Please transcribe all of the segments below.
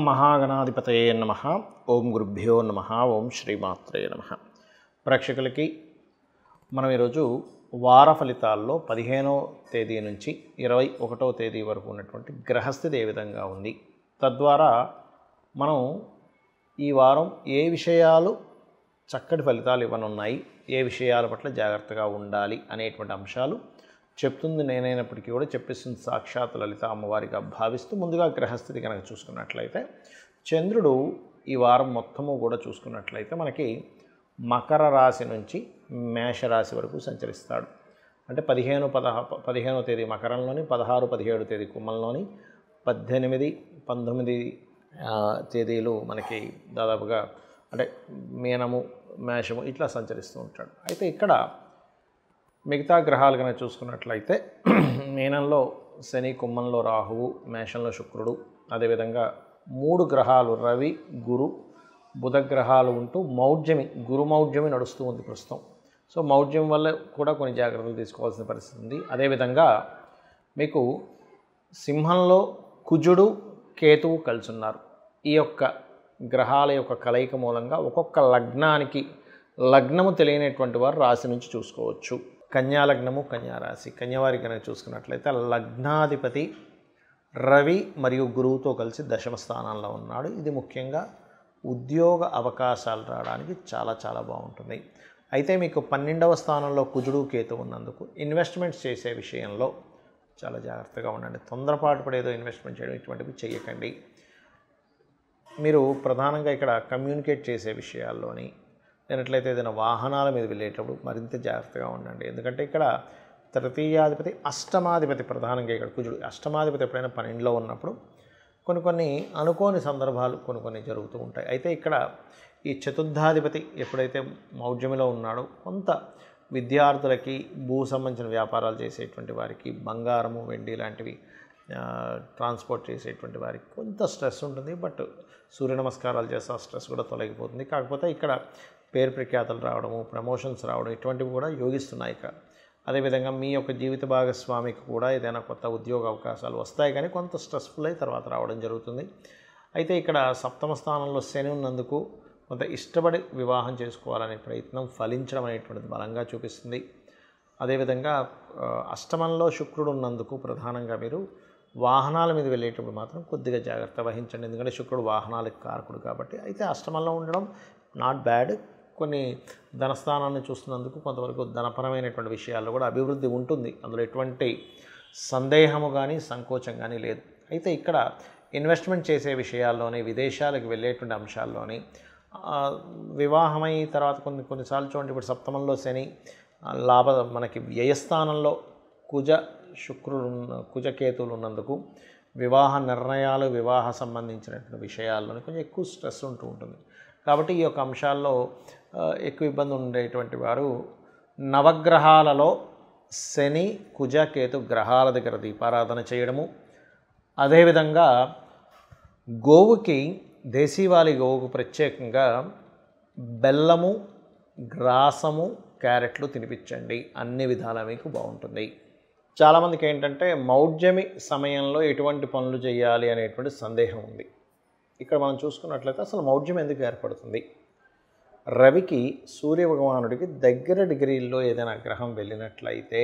మహాగణాధిపతయే నమః. ఓం గురుభ్యో నమః. ఓం శ్రీమాత్రే నమః. ప్రేక్షకులకి మనం ఈరోజు వార ఫలితాల్లో 15వ తేదీ నుంచి 21వ తేదీ వరకు ఉన్నటువంటి గ్రహస్థితి ఏ విధంగా ఉంది, తద్వారా మనం ఈ వారం ఏ విషయాలు చక్కటి ఫలితాలు ఇవ్వనున్నాయి, ఏ విషయాల పట్ల జాగ్రత్తగా ఉండాలి అనేటువంటి అంశాలు చెప్తుంది నేనైనప్పటికీ కూడా చెప్పిస్తుంది సాక్షాత్ లలిత అమ్మవారిగా భావిస్తూ, ముందుగా గ్రహస్థితి కనుక చూసుకున్నట్లయితే చంద్రుడు ఈ వారం మొత్తము కూడా చూసుకున్నట్లయితే మనకి మకర రాశి నుంచి మేషరాశి వరకు సంచరిస్తాడు. అంటే 15వ తేదీ మకరంలోని, 16, 17 తేదీ కుంభంలోని, 18, 19 తేదీలు మనకి దాదాపుగా అంటే మీనము, మేషము ఇట్లా సంచరిస్తూ ఉంటాడు. అయితే ఇక్కడ మిగతా గ్రహాలు కనుక చూసుకున్నట్లయితే మీనంలో శని, కుంభంలో రాహువు, మేషంలో శుక్రుడు, అదేవిధంగా 3 గ్రహాలు రవి, గురు, బుధ గ్రహాలు ఉంటూ గురు మౌఢ్యమి నడుస్తూ ఉంది ప్రస్తుతం. సో మౌఢ్యం వల్ల కూడా కొన్ని జాగ్రత్తలు తీసుకోవాల్సిన పరిస్థితి ఉంది. అదేవిధంగా మీకు సింహంలో కుజుడు, కేతువు కలిసి ఉన్నారు. ఈ యొక్క గ్రహాల యొక్క కలయిక మూలంగా ఒక్కొక్క లగ్నానికి లగ్నము తెలియనటువంటి వారు రాశి నుంచి చూసుకోవచ్చు. కన్యా లగ్నము, కన్యా రాశి, కన్యవారి కనుక చూసుకున్నట్లయితే లగ్నాధిపతి రవి మరియు గురువుతో కలిసి 10వ స్థానంలో ఉన్నాడు. ఇది ముఖ్యంగా ఉద్యోగ అవకాశాలు రావడానికి చాలా చాలా బాగుంటుంది. అయితే మీకు 12వ స్థానంలో కుజుడు, కేతు ఉన్నందుకు ఇన్వెస్ట్మెంట్స్ చేసే విషయంలో చాలా జాగ్రత్తగా ఉండండి. తొందరపాటు పడేదో ఇన్వెస్ట్మెంట్ చేయడం ఇటువంటివి చేయకండి. మీరు ప్రధానంగా ఇక్కడ కమ్యూనికేట్ చేసే విషయాల్లోని లేనట్లయితే ఏదైనా వాహనాల మీద వెళ్ళేటప్పుడు మరింత జాగ్రత్తగా ఉండండి. ఎందుకంటే ఇక్కడ తృతీయాధిపతి, అష్టమాధిపతి, ప్రధానంగా ఇక్కడ కుజుడు అష్టమాధిపతి ఎప్పుడైనా 12లో ఉన్నప్పుడు కొన్ని అనుకోని సందర్భాలు కొన్ని జరుగుతూ ఉంటాయి. అయితే ఇక్కడ ఈ చతుర్థాధిపతి ఎప్పుడైతే మౌఢ్యమిలో ఉన్నాడో కొంత విద్యార్థులకి, భూ సంబంధించిన వ్యాపారాలు చేసేటువంటి వారికి, బంగారము, వెండి లాంటివి ట్రాన్స్పోర్ట్ చేసేటువంటి వారికి కొంత స్ట్రెస్ ఉంటుంది. బట్ సూర్య నమస్కారాలు చేస్తే ఆ స్ట్రెస్ కూడా తొలగిపోతుంది. కాకపోతే ఇక్కడ పేరు ప్రఖ్యాతలు రావడము, ప్రమోషన్స్ రావడం ఇటువంటివి కూడా యోగిస్తున్నాయి ఇక్కడ. అదేవిధంగా మీ యొక్క జీవిత భాగస్వామికి కూడా ఏదైనా కొత్త ఉద్యోగ అవకాశాలు వస్తాయి, కానీ కొంత స్ట్రెస్ఫుల్ అయి తర్వాత రావడం జరుగుతుంది. అయితే ఇక్కడ 7వ స్థానంలో శని ఉన్నందుకు కొంత ఇష్టపడి వివాహం చేసుకోవాలనే ప్రయత్నం ఫలించడం అనేటువంటిది బలంగా చూపిస్తుంది. అదేవిధంగా అష్టమంలో శుక్రుడు ఉన్నందుకు ప్రధానంగా మీరు వాహనాల మీద వెళ్ళేటప్పుడు మాత్రం కొద్దిగా జాగ్రత్త వహించండి. ఎందుకంటే శుక్రుడు వాహనాలకు కారకుడు కాబట్టి. అయితే అష్టమంలో ఉండడం నాట్ బ్యాడ్. కొన్ని ధనస్థానాన్ని చూస్తున్నందుకు కొంతవరకు ధనపరమైనటువంటి విషయాల్లో కూడా అభివృద్ధి ఉంటుంది. అందులో ఎటువంటి సందేహము కానీ సంకోచం కానీ లేదు. అయితే ఇక్కడ ఇన్వెస్ట్మెంట్ చేసే విషయాల్లోని, విదేశాలకు వెళ్ళేటువంటి అంశాల్లోని, వివాహమై తర్వాత కొన్నిసార్లు చూడండి, ఇప్పుడు 7మంలో శని మనకి వ్యయస్థానంలో కుజకేతువులు ఉన్నందుకు వివాహ నిర్ణయాలు, వివాహ సంబంధించినటువంటి విషయాల్లోని కొంచెం ఎక్కువ స్ట్రెస్ ఉంటూ ఉంటుంది. కాబట్టి ఈ యొక్క అంశాల్లో ఎక్కువ ఇబ్బంది ఉండేటువంటి వారు నవగ్రహాలలో శని, కుజ, కేతు గ్రహాల దగ్గర దీపారాధన చేయడము, అదేవిధంగా గోవుకి, దేశీవాలి గోవుకు ప్రత్యేకంగా బెల్లము, గ్రాసము, క్యారెట్లు తినిపించండి. అన్ని విధాలా మీకు బాగుంటుంది. చాలామందికి ఏంటంటే మౌఢ్యమి సమయంలో ఎటువంటి పనులు చేయాలి అనేటువంటి సందేహం ఉంది. ఇక్కడ మనం చూసుకున్నట్లయితే అసలు మౌఢ్యం ఎందుకు ఏర్పడుతుంది? రవికి, సూర్య భగవానుడికి దగ్గర డిగ్రీల్లో ఏదైనా గ్రహం వెళ్ళినట్లయితే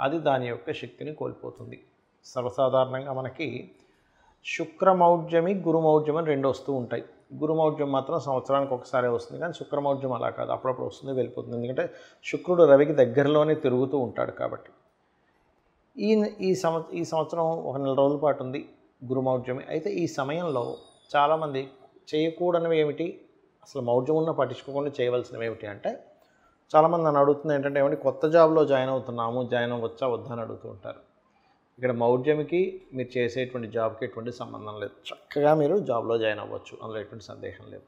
అది దాని యొక్క శక్తిని కోల్పోతుంది. సర్వసాధారణంగా మనకి శుక్రమౌఢ్యమి, గురుమౌఢ్యం అని 2 వస్తూ ఉంటాయి. గురుమౌఢ్యం మాత్రం సంవత్సరానికి ఒకసారి వస్తుంది, కానీ శుక్రమౌఢ్యం అలా కాదు, అప్పుడప్పుడు వస్తుంది, వెళ్ళిపోతుంది. ఎందుకంటే శుక్రుడు రవికి దగ్గరలోనే తిరుగుతూ ఉంటాడు కాబట్టి. ఈ సంవత్సరం 1 నెల రోజుల పాటు ఉంది గురుమౌఢ్యమి. అయితే ఈ సమయంలో చాలామంది చేయకూడనివి ఏమిటి, అసలు మౌఢ్యం ఉన్న పట్టించుకోకుండా చేయవలసినవి ఏమిటి అంటే, చాలామంది నన్ను అడుగుతుంది ఏంటంటే, ఏమంటే కొత్త జాబ్లో జాయిన్ అవుతున్నాము, జాయిన్ అవ్వచ్చా వద్దా అని అడుగుతూ ఉంటారు. ఇక్కడ మౌఢ్యమికి మీరు చేసేటువంటి జాబ్కి ఎటువంటి సంబంధం లేదు. చక్కగా మీరు జాబ్లో జాయిన్ అవ్వచ్చు, అందులో ఎటువంటి సందేహం లేదు.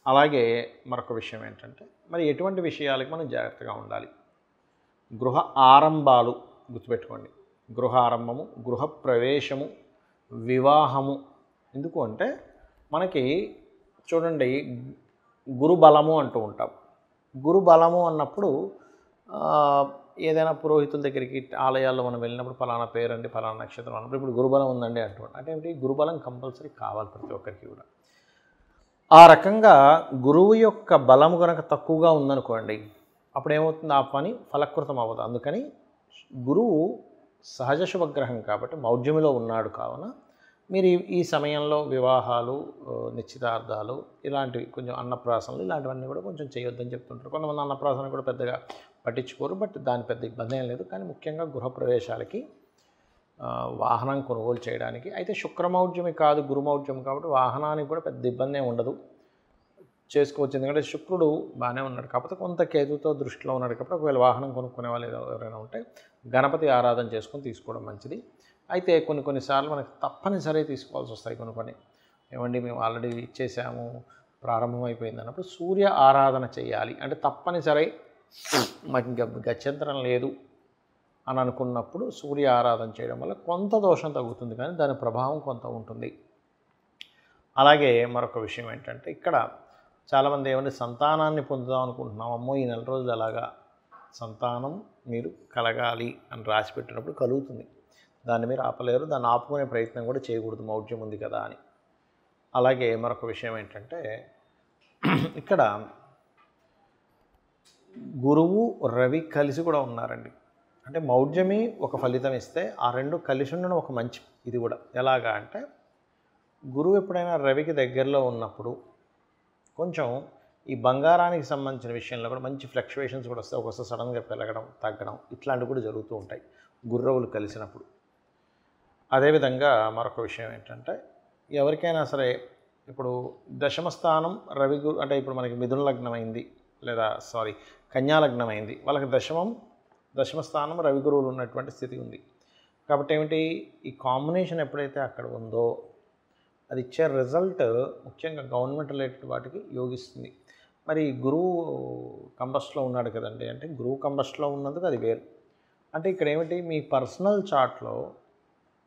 అలాగే మరొక విషయం ఏంటంటే, మరి ఎటువంటి విషయాలకి మనం జాగ్రత్తగా ఉండాలి? గృహ ఆరంభాలు గుర్తుపెట్టుకోండి. గృహ ఆరంభము, గృహ ప్రవేశము, వివాహము. ఎందుకు అంటే మనకి చూడండి, గురు బలము అంటూ ఉంటాం. గురు బలము అన్నప్పుడు ఏదైనా పురోహితుల దగ్గరికి ఆలయాల్లో మనం వెళ్ళినప్పుడు ఫలానా పేరండి ఫలానా నక్షత్రం అన్నప్పుడు ఇప్పుడు గురుబలం ఉందండి అంటున్నాడు అంటే ఏమిటి గురుబలం కంపల్సరీ కావాలి ప్రతి ఒక్కరికి కూడా. ఆ రకంగా గురువు యొక్క బలము కనుక తక్కువగా ఉందనుకోండి అప్పుడు ఏమవుతుంది ఆ పని ఫలకృతం అవ్వదు. అందుకని గురువు సహజ శుభగ్రహం కాబట్టి మౌఢ్యమిలో ఉన్నాడు కావున మీరు ఈ సమయంలో వివాహాలు నిశ్చితార్థాలు ఇలాంటివి కొంచెం అన్నప్రాసనలు ఇలాంటివన్నీ కూడా కొంచెం చేయొద్దని చెప్తుంటారు. కొంతమంది అన్నప్రాసన కూడా పెద్దగా పట్టించుకోరు, బట్ దాని పెద్ద ఇబ్బంది ఏం లేదు. కానీ ముఖ్యంగా గృహప్రవేశాలకి వాహనం కొనుగోలు చేయడానికి అయితే శుక్రమౌఢ్యమి కాదు గురుమౌఢ్యం కాబట్టి వాహనానికి కూడా పెద్ద ఇబ్బంది ఏమి ఉండదు, చేసుకోవచ్చు. ఎందుకంటే శుక్రుడు బాగానే ఉన్నాడు కాకపోతే కొంత కేతుతో దృష్టిలో ఉన్నాడు కాబట్టి ఒకవేళ వాహనం కొనుక్కునే వాళ్ళు ఎవరైనా ఉంటే గణపతి ఆరాధన చేసుకొని తీసుకోవడం మంచిది. అయితే కొన్నిసార్లు మనకు తప్పనిసరి తీసుకోవాల్సి వస్తాయి కొన్ని ఏమండి మేము ఆల్రెడీ ఇచ్చేసాము ప్రారంభం అయిపోయింది అన్నప్పుడు సూర్య ఆరాధన చేయాలి అంటే తప్పనిసరి మాకు ఇంకా గత్యంతరం లేదు అని అనుకున్నప్పుడు సూర్య ఆరాధన చేయడం వల్ల కొంత దోషం తగ్గుతుంది కానీ దాని ప్రభావం కొంత ఉంటుంది. అలాగే మరొక విషయం ఏంటంటే ఇక్కడ చాలామంది ఏమంటే సంతానాన్ని పొందుదాం అనుకుంటున్నాం, అమ్మో ఈ నెల రోజులు అలాగా సంతానం మీరు కలగాలి అని రాసి పెట్టినప్పుడు కలుగుతుంది, దాన్ని మీరు ఆపలేరు, దాన్ని ఆపుకునే ప్రయత్నం కూడా చేయకూడదు మౌఢ్యం ఉంది కదా అని. అలాగే మరొక విషయం ఏంటంటే ఇక్కడ గురువు రవి కలిసి కూడా ఉన్నారండి. అంటే మౌఢ్యమి ఒక ఫలితం ఇస్తే ఆ రెండు కలిసి ఉండడం ఒక మంచి ఇది కూడా. ఎలాగా అంటే గురువు ఎప్పుడైనా రవికి దగ్గరలో ఉన్నప్పుడు కొంచెం ఈ బంగారానికి సంబంధించిన విషయంలో కూడా మంచి ఫ్లక్చువేషన్స్ కూడా వస్తాయి, ఒక్కొక్కసారి సడన్గా పెరగడం తగ్గడం ఇట్లాంటివి కూడా జరుగుతూ ఉంటాయి గుర్రవులు కలిసినప్పుడు. అదేవిధంగా మరొక విషయం ఏంటంటే ఎవరికైనా సరే ఇప్పుడు దశమ స్థానం రవి అంటే ఇప్పుడు మనకి మిథున లగ్నం అయింది లేదా కన్యా లగ్నం అయింది, వాళ్ళకి దశమ స్థానం రవి గురువులు ఉన్నటువంటి స్థితి ఉంది కాబట్టి ఏమిటి ఈ కాంబినేషన్ ఎప్పుడైతే అక్కడ ఉందో అది ఇచ్చే రిజల్ట్ ముఖ్యంగా గవర్నమెంట్ రిలేటెడ్ వాటికి యోగిస్తుంది. మరి గురువు కంబస్ట్లో ఉన్నాడు కదండి, అంటే గురువు కంబస్ట్లో ఉన్నందుకు అది వేరు. అంటే ఇక్కడ ఏమిటి మీ పర్సనల్ చార్ట్లో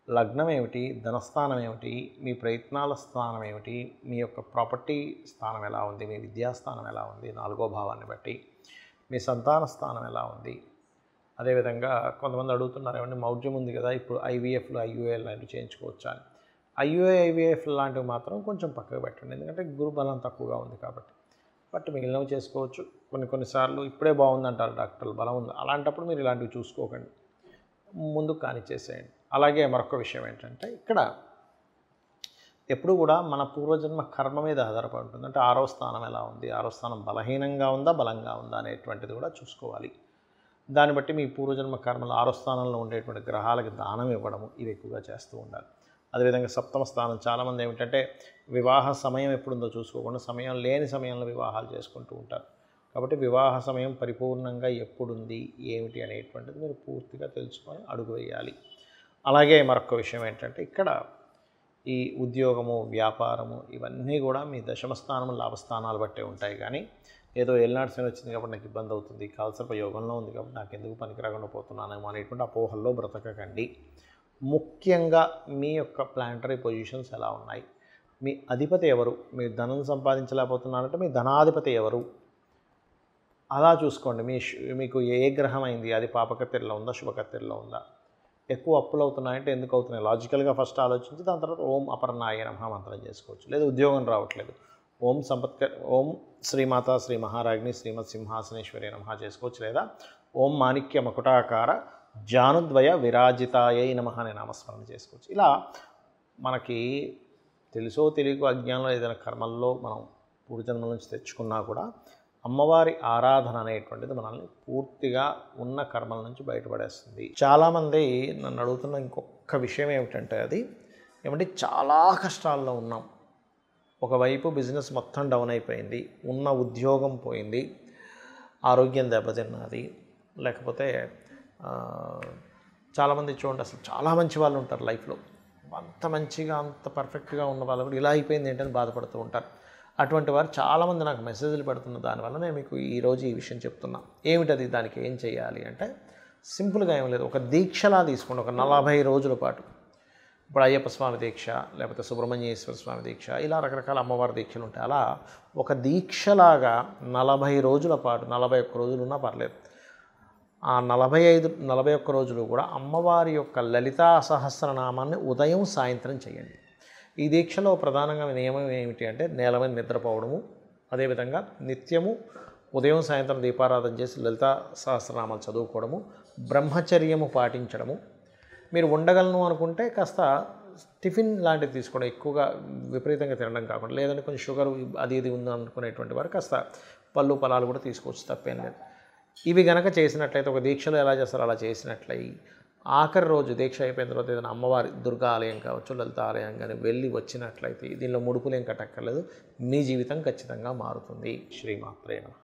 లగ్నం ఏమిటి, ధనస్థానం ఏమిటి, మీ ప్రయత్నాల స్థానం ఏమిటి, మీ యొక్క ప్రాపర్టీ స్థానం ఎలా ఉంది, మీ విద్యాస్థానం ఎలా ఉంది 4వ భావాన్ని బట్టి, మీ సంతాన స్థానం ఎలా ఉంది. అదేవిధంగా కొంతమంది అడుగుతున్నారు ఏమంటే మౌఢ్యం ఉంది కదా ఇప్పుడు ఐవీఎఫ్లు ఐయుఏ లాంటివి చేయించుకోవచ్చా అని. ఐయుఏ ఐవీఎఫ్ లాంటివి మాత్రం కొంచెం పక్కకు పెట్టండి ఎందుకంటే గురు బలం తక్కువగా ఉంది కాబట్టి. బట్ మిగిలినవి చేసుకోవచ్చు. కొన్నిసార్లు ఇప్పుడే బాగుందంటారు డాక్టర్లు, బలం ఉంది, అలాంటప్పుడు మీరు ఇలాంటివి చూసుకోకండి, ముందుకు కానిచ్చేసేయండి. అలాగే మరొక విషయం ఏంటంటే ఇక్కడ ఎప్పుడు కూడా మన పూర్వజన్మ కర్మ మీద ఆధారపడి ఉంటుంది. అంటే 6వ స్థానం ఎలా ఉంది, 6వ స్థానం బలహీనంగా ఉందా బలంగా ఉందా అనేటువంటిది కూడా చూసుకోవాలి. దాన్ని బట్టి మీ పూర్వజన్మ కర్మలు 6వ స్థానంలో ఉండేటువంటి గ్రహాలకి దానం ఇవ్వడము ఇవి ఎక్కువగా చేస్తూ ఉండాలి. అదేవిధంగా 7వ స్థానం చాలామంది ఏమిటంటే వివాహ సమయం ఎప్పుడుందో చూసుకోకుండా సమయం లేని సమయంలో వివాహాలు చేసుకుంటూ ఉంటారు కాబట్టి వివాహ సమయం పరిపూర్ణంగా ఎప్పుడుంది ఏమిటి అనేటువంటిది మీరు పూర్తిగా తెలుసుకొని అడుగు వేయాలి. అలాగే మరొక విషయం ఏంటంటే ఇక్కడ ఈ ఉద్యోగము వ్యాపారము ఇవన్నీ కూడా మీ దశమ స్థానం లాభస్థానాలు బట్టే ఉంటాయి. కానీ ఏదో ఏలినాటి శని వచ్చింది కాబట్టి నాకు ఇబ్బంది అవుతుంది, కాలసర్ప యోగంలో ఉంది కాబట్టి నాకు ఎందుకు పనికిరాకుండా పోతున్నానేమో అనేటువంటి అపోహల్లో బ్రతకకండి. ముఖ్యంగా మీ యొక్క ప్లానటరీ పొజిషన్స్ ఎలా ఉన్నాయి, మీ అధిపతి ఎవరు, మీ ధనం సంపాదించలేకపోతున్నారంటే మీ ధనాధిపతి ఎవరు అలా చూసుకోండి. మీకు ఏ గ్రహం అయింది, అది పాపకత్తెరలో ఉందా శుభకత్తెరలో ఉందా, ఎక్కువ అప్పులు అవుతున్నాయంటే ఎందుకు అవుతున్నాయి లాజికల్గా ఫస్ట్ ఆలోచించి దాని తర్వాత ఓం అపర్ణాయ నమః మంత్రం చేసుకోవచ్చు. లేదా ఉద్యోగం రావట్లేదు ఓం శ్రీమాత శ్రీ మహారాజ్ని శ్రీమత్ సింహాసనేశ్వరి నమః చేసుకోవచ్చు. లేదా ఓం మాణిక్య మకుటాకార జానుద్వయ విరాజితాయై నమః అనే నామస్మరణ చేసుకోవచ్చు. ఇలా మనకి తెలుసో తెలియకో అజ్ఞానంలో ఏదైనా కర్మల్లో మనం పూర్వజన్మల నుంచి తెచ్చుకున్నా కూడా అమ్మవారి ఆరాధన అనేటువంటిది మనల్ని పూర్తిగా ఉన్న కర్మల నుంచి బయటపడేస్తుంది. చాలామంది నన్ను అడుగుతున్న ఇంకొక విషయం ఏమిటంటే అది ఏమంటే చాలా కష్టాల్లో ఉన్నాం, ఒకవైపు బిజినెస్ మొత్తం డౌన్ అయిపోయింది, ఉన్న ఉద్యోగం పోయింది, ఆరోగ్యం దెబ్బతిన్నది, లేకపోతే చాలామంది చూడండి అసలు చాలా మంచి వాళ్ళు ఉంటారు లైఫ్లో, అంత మంచిగా అంత పర్ఫెక్ట్గా ఉన్న వాళ్ళు కూడా ఇలా అయిపోయింది ఏంటని బాధపడుతూ ఉంటారు. అటువంటి వారు చాలామంది నాకు మెసేజ్లు పెడుతున్న దానివల్ల నేను మీకు ఈరోజు ఈ విషయం చెప్తున్నా. ఏమిటది, దానికి ఏం చేయాలి అంటే సింపుల్గా ఏం లేదు, ఒక దీక్షలా తీసుకోండి. ఒక 40 రోజుల పాటు, ఇప్పుడు అయ్యప్ప స్వామి దీక్ష లేకపోతే సుబ్రహ్మణ్యేశ్వర స్వామి దీక్ష ఇలా రకరకాల అమ్మవారి దీక్షలు ఉంటాయి. అలా ఒక దీక్షలాగా 40 రోజుల పాటు 41 రోజులు ఉన్నా పర్లేదు ఆ 41 రోజులు కూడా అమ్మవారి యొక్క లలితా సహస్రనామాన్ని ఉదయం సాయంత్రం చేయండి. ఈ దీక్షలో ప్రధానంగా నియమం ఏమిటి అంటే నేల మీద నిద్రపోవడము, అదేవిధంగా నిత్యము ఉదయం సాయంత్రం దీపారాధన చేసి లలితా సహస్రనామాలు చదువుకోవడము, బ్రహ్మచర్యము పాటించడము. మీరు ఉండగలను అనుకుంటే కాస్త టిఫిన్ లాంటివి తీసుకోవడం, ఎక్కువగా విపరీతంగా తినడం కాకుండా, లేదంటే కొంచెం షుగర్ అది ఇది ఉంది అనుకునేటువంటి వారు కాస్త పళ్ళు ఫలాలు కూడా తీసుకోవచ్చు, తప్పేం లేదు. ఇవి గనక చేసినట్లయితే, ఒక దీక్షలో ఎలా చేస్తారో అలా చేసినట్లయి ఆఖరి రోజు దీక్ష అయిపోయిన తర్వాత ఏదైనా అమ్మవారి దుర్గా ఆలయం కావచ్చు, లలిత ఆలయం కానీ వెళ్ళి వచ్చినట్లయితే, దీనిలో ముడుపులేం కట్టక్కర్లేదు, మీ జీవితం ఖచ్చితంగా మారుతుంది. శ్రీమాత్రే నమః.